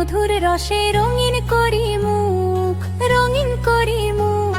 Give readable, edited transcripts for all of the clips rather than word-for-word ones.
মধুর রসে রঙিন করি মুখ, রঙিন করি মুখ।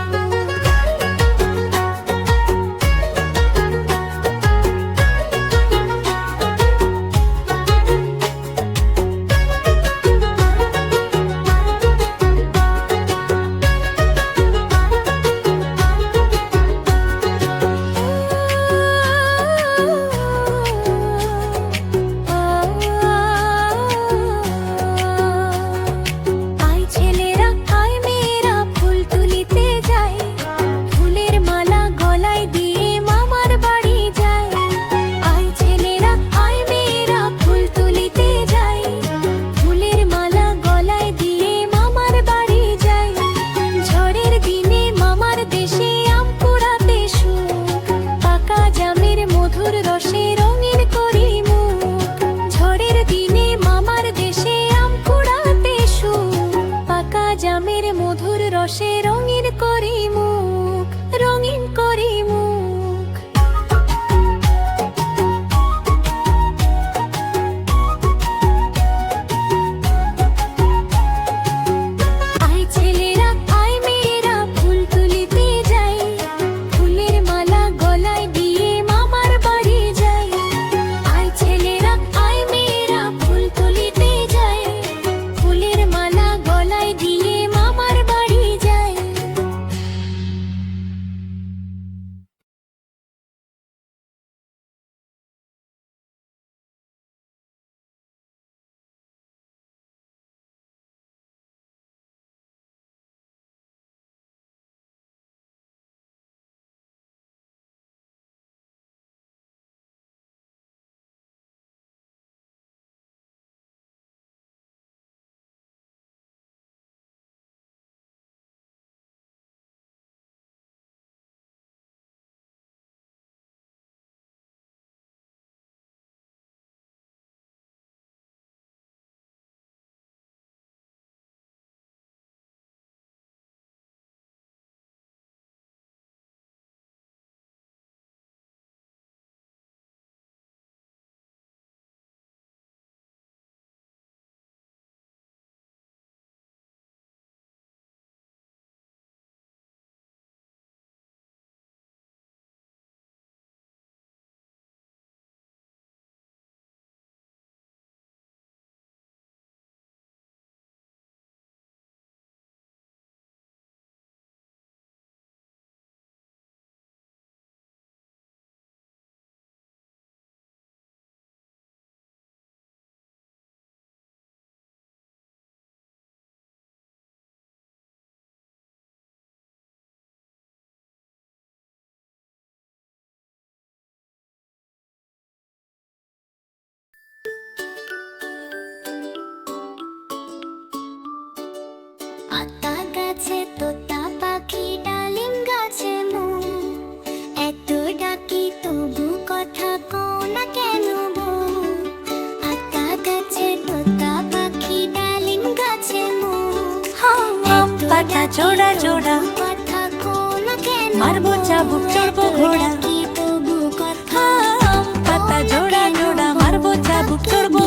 জামের মধুর রসে রঙিন করি মুখ, রঙিন করি মুখ। আয় ছেলেরা আয় মেয়েরা ফুল তুলিতে যাই, ফুলের মালা গলায় দিয়ে মামার বাড়ি যাই। আয় ছেলেরা আয় মেয়েরা ফুল তুলিতে যাই, ফুলের মালা গলায় দিয়ে মামার বাড়ি যাই। আতা গাছে তোতা পাখি, ডালিম গাছে মৌ, এত ডাকি তবু কথা কও না কেন বউ। আতা গাছে তোতা পাখি, ডালিম গাছে মৌ, আম পাতা জোড়া জোড়া কথা কও না কেন, মারবো চাবুক চড়বো ঘোড়া, তবু কথা। আম পাতা জোড়া জোড়া মারবো চাবুক চড়বো